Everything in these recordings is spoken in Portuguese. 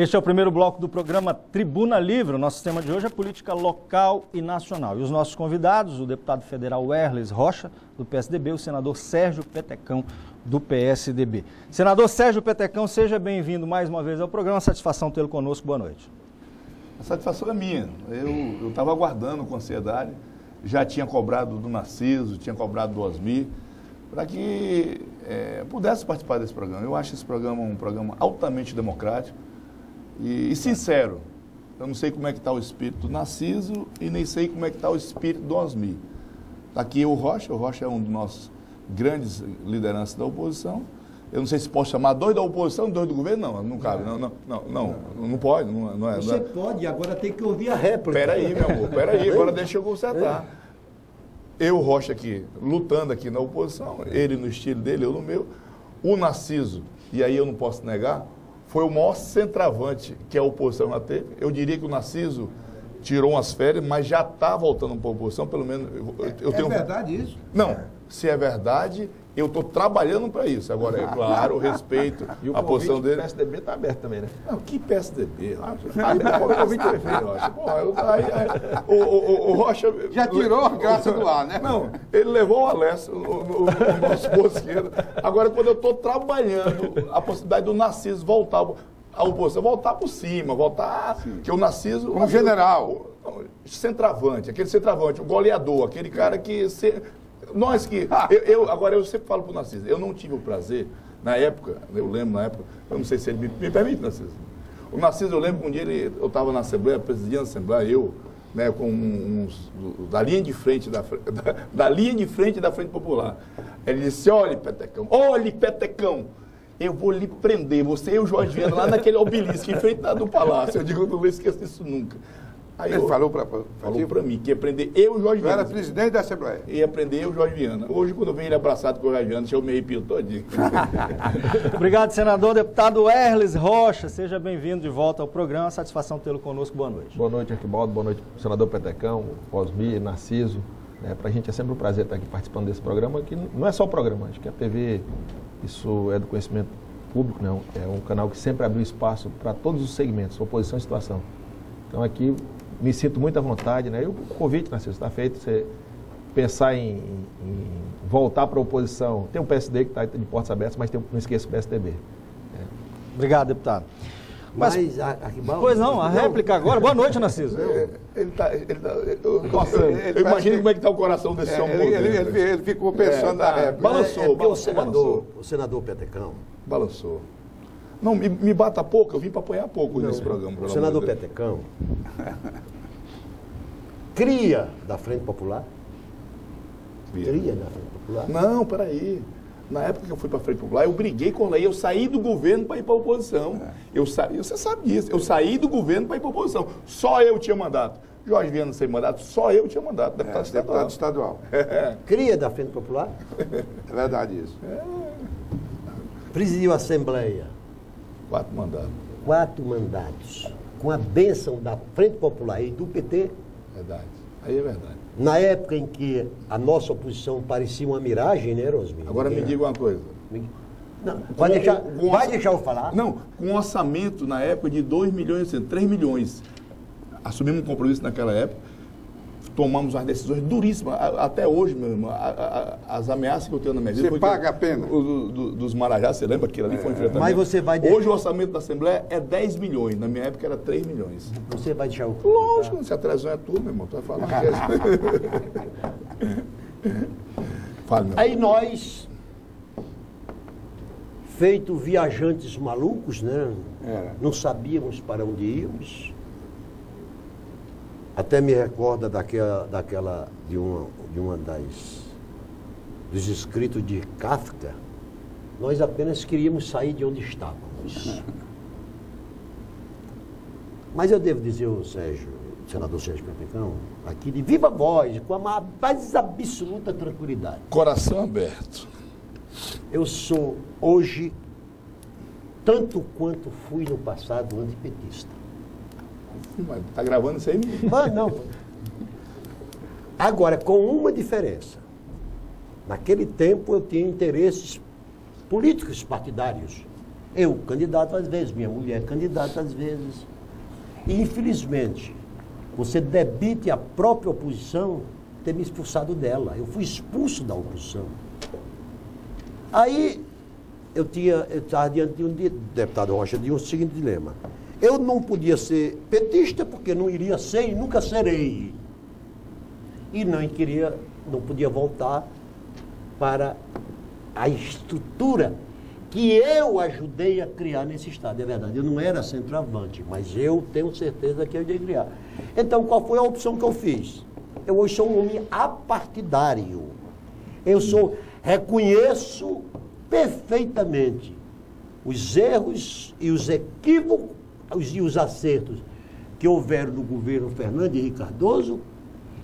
Este é o primeiro bloco do programa Tribuna Livre. O nosso tema de hoje é política local e nacional. E os nossos convidados, o deputado federal Erles Rocha, do PSDB, o senador Sérgio Petecão, do PSDB. Senador Sérgio Petecão, seja bem-vindo mais uma vez ao programa. Satisfação tê-lo conosco. Boa noite. A satisfação é minha. Eu estava aguardando com ansiedade. Já tinha cobrado do Narciso, tinha cobrado do Osmir, para que pudesse participar desse programa. Eu acho esse programa um programa altamente democrático e sincero. Eu não sei como é que está o espírito do Narciso e nem sei como é que está o espírito do Osmir. Está aqui o Rocha é um dos nossos grandes lideranças da oposição. Eu não sei se posso chamar dois da oposição, dois do governo, não cabe, não pode. Não é, Você pode, agora tem que ouvir a réplica. Peraí, meu amor, agora deixa eu consertar. Eu, Rocha aqui, lutando aqui na oposição, ele no estilo dele, eu no meu. O Narciso, e aí eu não posso negar, foi o maior centroavante que a oposição já teve. Eu diria que o Narciso tirou umas férias, mas já está voltando para a oposição, pelo menos... Eu tenho... É verdade isso? Não, se é verdade, eu estou trabalhando para isso. Agora, é claro, respeito a posição dele. O PSDB está aberto também, né? Não, que PSDB? O Rocha... Já tirou a graça do ar, né? Não, ele levou o Alessio no nosso bolso esquerdo. Agora, quando eu estou trabalhando a possibilidade do Narciso voltar a oposição, voltar por cima, voltar... Que o Narciso... Como general. Centroavante, aquele centroavante, o goleador, aquele cara que... Nós que... Agora, eu sempre falo para o Narciso, eu não tive o prazer, na época, eu lembro na época, eu não sei se ele me permite, Narciso. O Narciso, eu lembro que um dia eu estava na Assembleia, presidindo a Assembleia, né, com da linha de frente da Frente Popular. Ele disse, olhe, Petecão, eu vou lhe prender, você e o Jorge Viana, lá naquele obelisco, em frente do palácio. Eu digo, eu não vou esquecer isso nunca. Aí ele falou para mim que ia prender eu e o Jorge Viana. Era presidente da Assembleia. Ia prender eu e o Jorge Viana. Hoje, quando eu venho ele abraçado com o Jorge Viana, eu me arrepio todinho. Obrigado, senador. Deputado Erles Rocha, seja bem-vindo de volta ao programa. Satisfação tê-lo conosco. Boa noite. Boa noite, Arquibaldo. Boa noite, senador Petecão, Osmir, Narciso. Para a gente é sempre um prazer estar aqui participando desse programa, que não é só o programa, acho que a TV, isso é do conhecimento público, não. É um canal que sempre abriu espaço para todos os segmentos, oposição e situação. Então aqui me sinto muito à vontade, né? E o convite, Narciso, está feito. Você pensar em voltar para a oposição. Tem o PSD que está de portas abertas, mas não esqueça o PSDB. Obrigado, deputado. Mas pois não, a réplica agora. Boa noite, Narciso. Eu imagino como é que está o coração desse homem. Ele ficou pensando na réplica. Balançou. O senador Petecão. Balançou. Não, me bata pouco, eu vim para apanhar pouco nesse programa. O senador Petecão cria da Frente Popular? Cria da Frente Popular? Não, peraí. Na época que eu fui para a Frente Popular, eu briguei com a lei, eu saí do governo para ir para a oposição. Você sabe disso, eu saí do governo para ir para a oposição. Só eu tinha mandato. Jorge Viana sem mandato, só eu tinha mandato, deputado estadual. Cria da Frente Popular? É verdade isso. Presidiu a Assembleia. 4 mandatos. 4 mandatos. Com a bênção da Frente Popular e do PT. Verdade. Aí é verdade. Na época em que a nossa oposição parecia uma miragem, né, Rosmir? Agora me diga uma coisa. Não, vai deixar eu falar? Não, com um orçamento na época de 2 milhões, 3 milhões. Assumimos um compromisso naquela época. Tomamos umas decisões duríssimas. Até hoje, meu irmão, as ameaças que eu tenho na minha vida... Você paga a pena? Dos Marajás, você lembra? Aquilo ali foi um enfrentamento. Mas você vai... Hoje o orçamento da Assembleia é 10 milhões. Na minha época era 3 milhões. Você vai deixar o... Lógico, se a televisão é tua, meu irmão. Tu vai falar. Fale, meu Aí nós, feito viajantes malucos, né? Não sabíamos para onde íamos. Até me recorda de uma dos escritos de Kafka. Nós apenas queríamos sair de onde estávamos. Mas eu devo dizer ao senador Sérgio Petecão, aqui de viva voz, com a mais absoluta tranquilidade. Coração aberto. Eu sou hoje, tanto quanto fui no passado, antipetista. Está gravando isso aí? Mas não. Agora, com uma diferença. Naquele tempo eu tinha interesses políticos partidários. Eu candidato às vezes, minha mulher candidata às vezes. E, infelizmente, você debite a própria oposição ter me expulsado dela. Eu fui expulso da oposição. Aí, eu estava diante de um deputado Rocha, de um seguinte dilema. Eu não podia ser petista, porque não iria ser e nunca serei. E não podia voltar para a estrutura que eu ajudei a criar nesse Estado. É verdade, eu não era centroavante, mas eu tenho certeza que eu ia criar. Então, qual foi a opção que eu fiz? Eu hoje sou um homem apartidário. Reconheço perfeitamente os erros e os equívocos e os acertos que houveram no governo Fernando Henrique Cardoso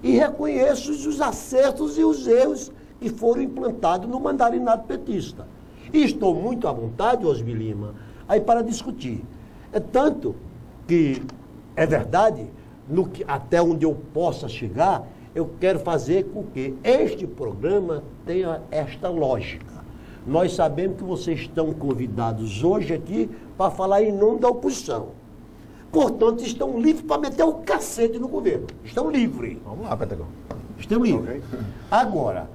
e reconheço os acertos e os erros que foram implantados no mandarinato petista. E estou muito à vontade, Osmir Lima, aí para discutir. É tanto que, é verdade, até onde eu possa chegar, eu quero fazer com que este programa tenha esta lógica. Nós sabemos que vocês estão convidados hoje aqui para falar em nome da oposição. Portanto, estão livres para meter o cacete no governo. Estão livres. Vamos lá, Petecão. Estão livres. Okay. Agora,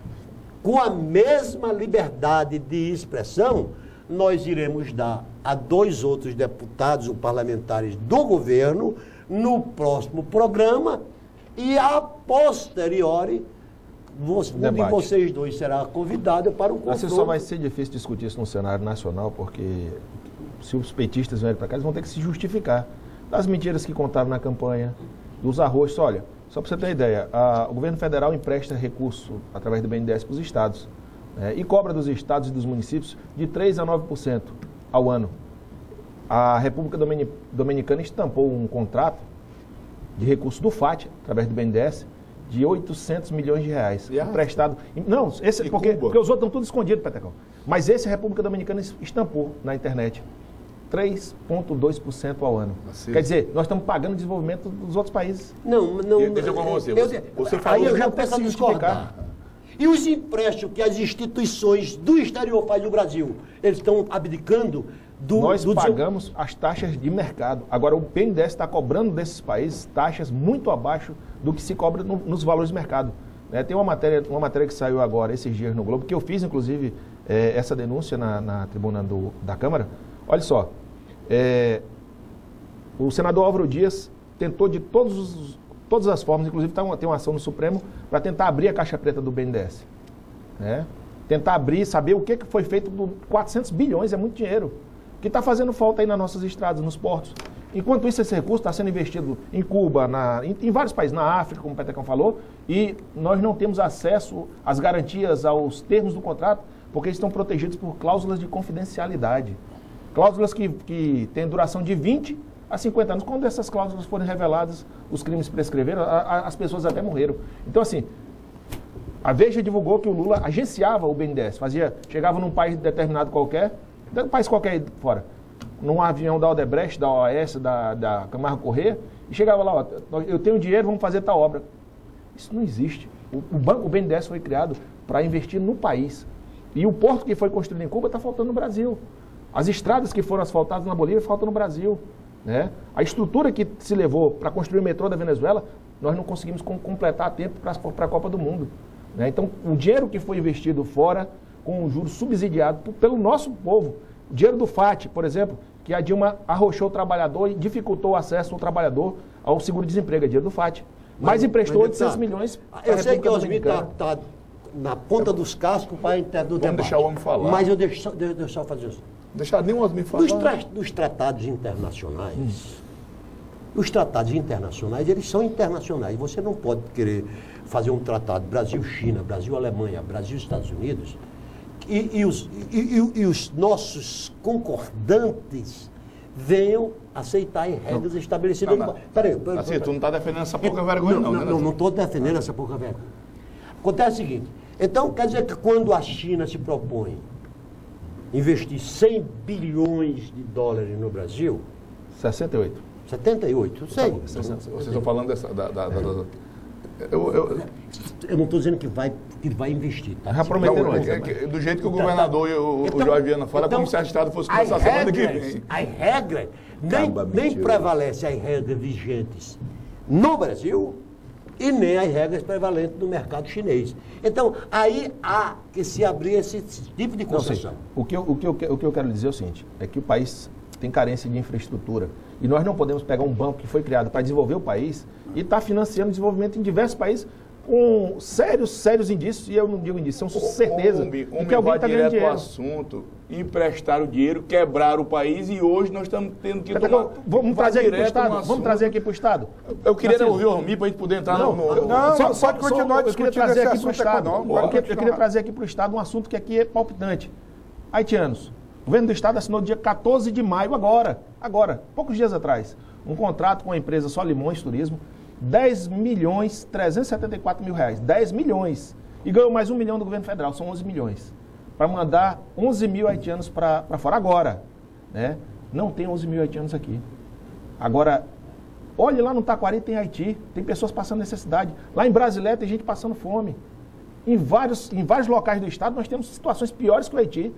com a mesma liberdade de expressão, nós iremos dar a 2 outros deputados ou parlamentares do governo no próximo programa e a posteriori um de vocês 2 será convidado para um confronto. Assim só vai ser difícil discutir isso no cenário nacional, porque se os petistas vierem para cá, eles vão ter que se justificar das mentiras que contaram na campanha, dos arroxos. Olha, só para você ter ideia, o governo federal empresta recurso através do BNDES para os estados, né, e cobra dos estados e dos municípios de 3% a 9% ao ano. A República Dominicana estampou um contrato de recurso do FAT, através do BNDES, de 800 milhões de reais, emprestado. Não, esse, porque os outros estão tudo escondidos, Petecão. Mas esse a República Dominicana estampou na internet. 3,2% ao ano. Assim. Quer dizer, nós estamos pagando o desenvolvimento dos outros países. Deixa eu falar você falou aí eu já peço a discordar. E os empréstimos que as instituições do exterior fazem no Brasil, eles estão abdicando Nós pagamos as taxas de mercado. Agora, o BNDES está cobrando desses países taxas muito abaixo do que se cobra nos valores de mercado. Tem uma matéria que saiu agora, esses dias no Globo, que eu fiz, inclusive, essa denúncia na tribuna da Câmara. Olha só, o senador Álvaro Dias tentou de todas as formas, inclusive tem uma ação no Supremo, para tentar abrir a caixa preta do BNDES. Tentar abrir, saber o que foi feito com 400 bilhões, é muito dinheiro, que está fazendo falta aí nas nossas estradas, nos portos. Enquanto isso, esse recurso está sendo investido em Cuba, em vários países, na África, como o Petecão falou, e nós não temos acesso às garantias, aos termos do contrato, porque eles estão protegidos por cláusulas de confidencialidade. Cláusulas que têm duração de 20 a 50 anos. Quando essas cláusulas forem reveladas, os crimes prescreveram, as pessoas até morreram. Então, assim, a Veja divulgou que o Lula agenciava o BNDES, chegava num país determinado qualquer, um país qualquer aí fora, num avião da Odebrecht, da OAS, da Camargo Corrêa, e chegava lá, eu tenho dinheiro, vamos fazer tal obra. Isso não existe. O BNDES foi criado para investir no país. E o porto que foi construído em Cuba está faltando no Brasil. As estradas que foram asfaltadas na Bolívia faltam no Brasil. A estrutura que se levou para construir o metrô da Venezuela, nós não conseguimos completar a tempo para a Copa do Mundo. Então, o dinheiro que foi investido fora, com o juro subsidiado pelo nosso povo, o dinheiro do FAT, por exemplo, que a Dilma arrochou o trabalhador e dificultou o acesso do trabalhador ao seguro-desemprego, é dinheiro do FAT. Mas emprestou 800 milhões para a República Dominicana. Eu sei que o Osmir está na ponta dos cascos para entrar no debate. Vamos deixar o homem falar. Mas eu deixo só fazer isso. Deixar nem o Osmir falar. Dos tratados internacionais, os tratados internacionais, eles são internacionais. Você não pode querer fazer um tratado Brasil-China, Brasil-Alemanha, Brasil-Estados Unidos, e os nossos concordantes venham aceitar regras estabelecidas. Peraí. Assim, tu não está defendendo essa pouca vergonha, não. Não estou defendendo essa pouca vergonha. Acontece o seguinte, então quer dizer que quando a China se propõe investir 100 bilhões de dólares no Brasil... 78. 78, sei. Vocês estão falando dessa... Eu não estou dizendo que vai que vai investir. Tá? Já prometeu Não, antes. do jeito que o governador e o Jorge Viana fala, como se o Estado fosse começar a semana que vem. As regras nem prevalecem as regras vigentes no Brasil e nem as regras prevalentes no mercado chinês. Então, aí há que se abrir esse tipo de concessão. O que eu quero dizer é o seguinte, é que o país tem carência de infraestrutura e nós não podemos pegar um banco que foi criado para desenvolver o país e está financiando desenvolvimento em diversos países com sérios indícios, e eu não digo indícios, são certeza de que alguém está ganhando dinheiro. Assunto, emprestar o dinheiro, quebrar o país e hoje nós estamos tendo que Vamos trazer aqui para o Estado? Vamos trazer aqui para o Estado? Eu queria ouvir o Ormi para a gente poder entrar no... Pode continuar discutindo esse assunto econômico. Eu queria trazer aqui para o Estado um assunto que aqui é palpitante. Haitianos. O governo do Estado assinou dia 14 de maio, agora, poucos dias atrás, um contrato com a empresa Solimões Turismo, 10.374.000 reais, 10 milhões, e ganhou mais 1 milhão do governo federal, são 11 milhões, para mandar 11 mil haitianos para fora agora, né? Não tem 11 mil haitianos aqui. Agora, olhe lá no Taquari, tem Haiti, tem pessoas passando necessidade, lá em Brasilé tem gente passando fome, em vários locais do estado nós temos situações piores que o Haiti.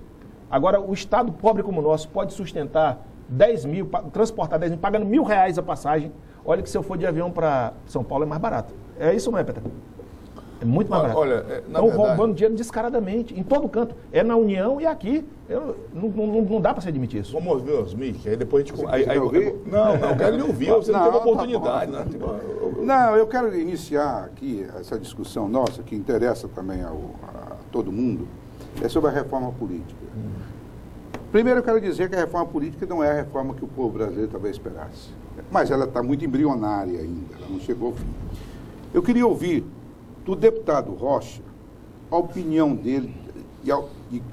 Agora, o estado pobre como o nosso pode sustentar 10 mil, transportar 10 mil, pagando R$1.000 a passagem. Olha que se eu for de avião para São Paulo é mais barato. É isso ou não é, Peter? É muito mais barato. Estão roubando dinheiro descaradamente, em todo canto. É na União e aqui. Não dá para se admitir isso. Vamos ouvir os Mick, aí depois a gente... Não, eu quero lhe ouvir, você não teve oportunidade. Não, eu quero iniciar aqui essa discussão nossa, que interessa também a todo mundo, é sobre a reforma política. Primeiro eu quero dizer que a reforma política não é a reforma que o povo brasileiro talvez esperasse. Mas ela está muito embrionária ainda, ela não chegou ao fim. Eu queria ouvir do deputado Rocha a opinião dele de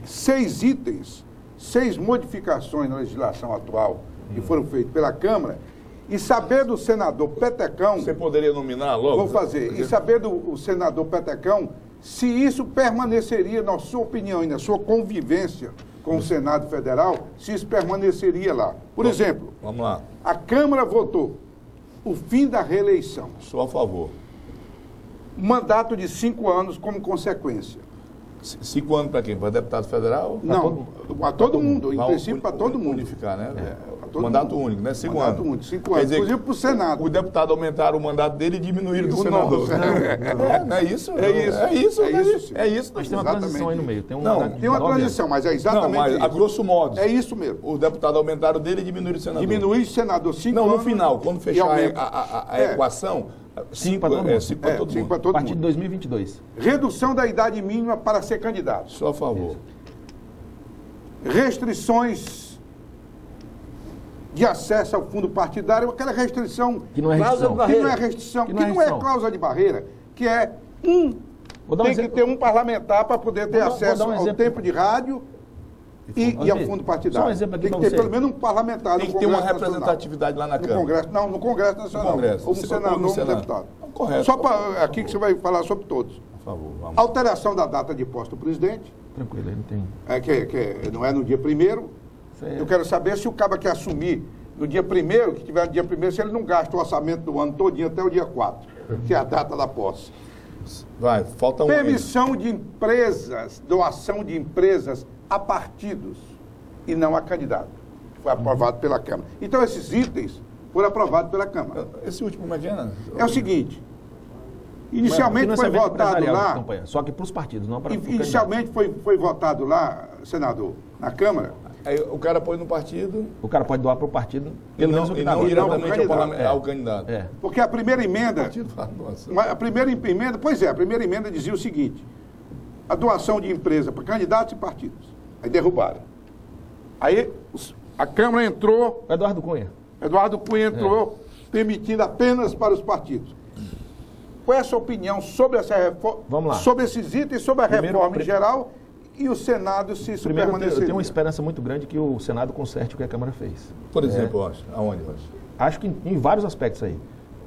6 itens, 6 modificações na legislação atual que foram feitas pela Câmara, e saber do senador Petecão... Você poderia nominar logo? Vou fazer. E saber do senador Petecão se isso permaneceria, na sua opinião e na sua convivência com o Senado Federal, se isso permaneceria lá. Por exemplo, vamos lá. A Câmara votou o fim da reeleição. Sou a favor. Mandato de 5 anos como consequência. 5 anos para quem? Para deputado federal? Não, para todo mundo. Em princípio, para todo mundo. Unificar, né? Mandato único, né? 5 anos. Mandato único, 5 anos. Inclusive para o Senado. O deputado aumentaram o mandato dele e diminuíram do senador. Não é isso? É isso. É isso. Mas tem uma transição aí no meio. Tem uma transição, mas é exatamente isso. A grosso modo. É isso mesmo. O deputado aumentaram dele e diminuíram o senador. Diminuir o senador 5 anos. Não, no final, quando fechar a equação... 5 para todo mundo. 5 para todo mundo. A partir de 2022. Redução da idade mínima para ser candidato. Sou a favor. Restrições de acesso ao fundo partidário, aquela restrição... Que não é restrição. Que não é restrição. Que não é cláusula de barreira. Que é tem que ter um parlamentar para poder ter acesso ao tempo de rádio e ao fundo partidário. Só um exemplo aqui tem que ter pelo menos um parlamentar no Congresso Tem que ter uma representatividade lá na Câmara. No Congresso Nacional. Ou no Senado, ou no deputado. Correto. Só para aqui que você vai falar sobre todos. Por favor, vamos. Alteração da data de posse do presidente. Tranquilo, aí não tem... não é no dia 1º. Eu quero saber se o cabo que assumir no dia 1º, que tiver no dia 1º, se ele não gasta o orçamento do ano todinho até o dia 4, que é a data da posse. Vai, falta um... Permissão de empresas, doação de empresas a partidos e não a candidato. Foi aprovado pela Câmara. Então, esses itens foram aprovados pela Câmara. Esse último, como é que é? É o seguinte, inicialmente foi votado lá... Só que para os partidos, não para... Inicialmente foi votado lá, senador, na Câmara... Aí o cara põe no partido... O cara pode doar para o partido... E não diretamente ao candidato. Porque a primeira emenda... A primeira emenda dizia o seguinte: a doação de empresa para candidatos e partidos. Aí derrubaram. Aí a Câmara entrou... Eduardo Cunha entrou permitindo apenas para os partidos. Qual é a sua opinião sobre essa reforma? Vamos lá. Sobre esses itens, sobre a reforma em geral... E o Senado, se isso permanecer. Eu tenho uma esperança muito grande que o Senado conserte o que a Câmara fez. Por exemplo, acho. Aonde, Rocha? Acho que em vários aspectos aí.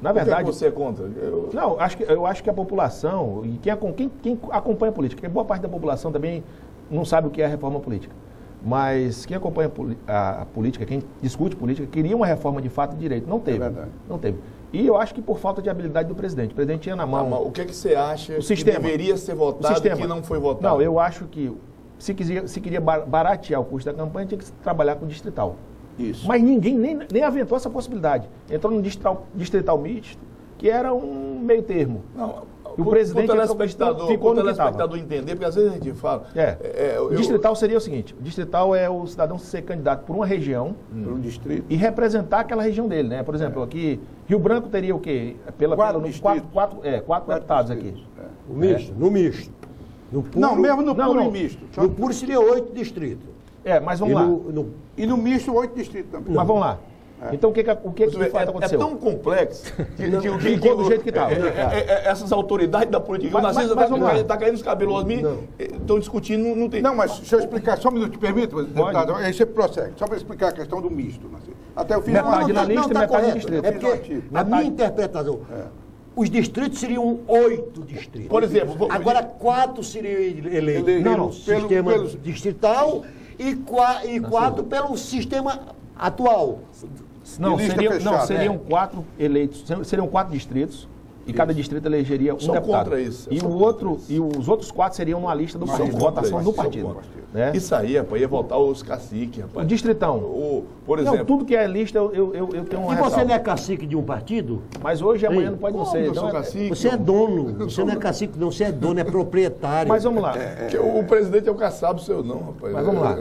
Na verdade... Por que você é contra? Não, eu acho que a população, e quem acompanha a política, porque boa parte da população também não sabe o que é a reforma política. Mas quem acompanha a política, quem discute política, queria uma reforma de fato e direito. Não teve. É verdade. Não teve. E eu acho que por falta de habilidade do presidente. O presidente tinha na mão... Mas o que você acha o sistema, que deveria ser votado e que não foi votado? Não, eu acho que se queria baratear o custo da campanha, tinha que trabalhar com o distrital. Isso. Mas ninguém nem aventou essa possibilidade. Entrou no distrital misto, que era um meio termo. Não, E o presidente ficou no telespectador entender, porque às vezes a gente fala... O distrital seria o seguinte, o distrital é o cidadão ser candidato por uma região Por um distrito. e representar aquela região dele, né? Por exemplo, aqui, Rio Branco teria o quê? Quatro deputados aqui. O misto, no misto. No puro, Não, mesmo no puro e misto. No puro seria 8 distritos. Mas vamos lá. E no misto, 8 distritos também. Mas vamos lá. Então o que de fato aconteceu? É tão complexo que ficou do jeito que estava. Essas autoridades da política, o Narciso está caindo os cabelos, estão discutindo, não tem... Não, mas deixa eu explicar, só um minuto, te permite, deputado? Aí você prossegue, só para explicar a questão do misto, Narciso. Até o fim... Metade na lista e metade no distrito. É porque a minha interpretação... Os distritos seriam 8 distritos. Por exemplo... Agora 4 seriam eleitos pelo sistema distrital e 4 pelo sistema atual. Não, seriam 4 eleitos, seriam 4 distritos e cada distrito elegeria um deputado. Contra isso. E os outros 4 seriam numa lista do partido, votação do partido. Né? Isso aí, rapaz, ia votar os caciques, rapaz. O distritão. Por exemplo... Não, tudo que é lista eu tenho uma E você ressalva. não é cacique de um partido? Mas hoje e amanhã não pode não ser. Eu sou cacique. Você é dono. Você não é cacique, não. Você é dono, é proprietário. Mas vamos lá. O presidente é o caçado, o seu não, rapaz. Mas vamos lá.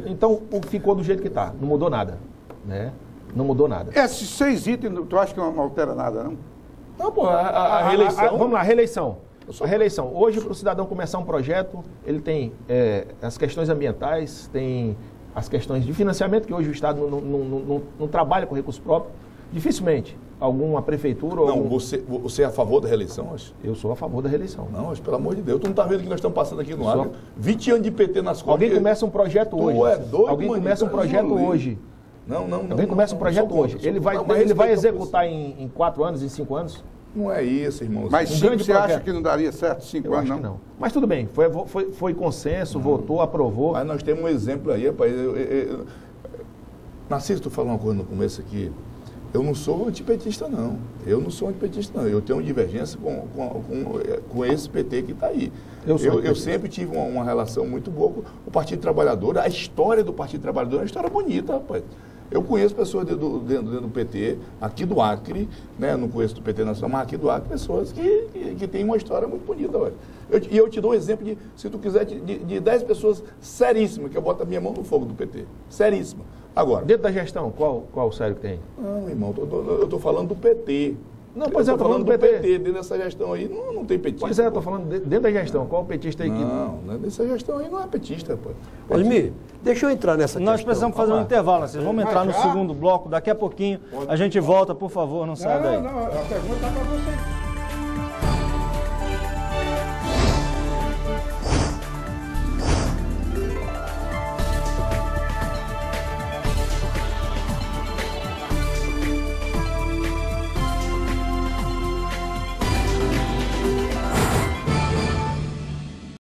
Então, ficou do jeito que está. Não mudou nada. Né? Não mudou nada. Esses 6 itens, tu acha que não altera nada, não? Não, pô, a reeleição... Vamos lá, reeleição. A reeleição. Hoje, para o cidadão começar um projeto, ele tem as questões ambientais, tem as questões de financiamento, que hoje o Estado não trabalha com recurso próprio. Dificilmente alguma prefeitura... Não, você é a favor da reeleição, acho? Eu sou a favor da reeleição. Não, mas pelo amor de Deus, tu não está vendo que nós estamos passando aqui no ar? 20 anos de PT nas costas. Alguém começa um projeto hoje. Tu é doido, Alguém começa um projeto hoje. Não. Alguém começa um projeto hoje. Ele vai executar em 4 anos, em 5 anos? Não é isso, irmão. Mas você acha que não daria certo 5 anos, não? Não. Mas tudo bem, foi consenso, votou, aprovou. Mas nós temos um exemplo aí, rapaz. Narciso, tu falou uma coisa no começo aqui. Eu não sou antipetista, não. Eu tenho divergência com esse PT que está aí. Eu sempre tive uma relação muito boa com o Partido Trabalhador. A história do Partido Trabalhador é uma história bonita, rapaz. Eu conheço pessoas dentro do PT, aqui do Acre, né? Não conheço do PT nacional, mas aqui do Acre, pessoas que têm uma história muito bonita. E eu te dou um exemplo de, se tu quiser, de 10 pessoas seríssimas, que eu boto a minha mão no fogo do PT. Seríssima. Agora. Dentro da gestão, qual sério que tem? Não, irmão, eu estou falando do PT. Não, pois é, eu estou falando do PT. Dentro dessa gestão aí, não tem petista. Pois é, eu estou falando dentro da gestão. Qual petista aí que... Não, nessa gestão aí não é petista, pô. Osmir, deixa eu entrar nessa questão. Nós precisamos fazer um intervalo, vocês vamos entrar no segundo bloco, daqui a pouquinho a gente volta, por favor, não saia daí. Não, a pergunta está para você.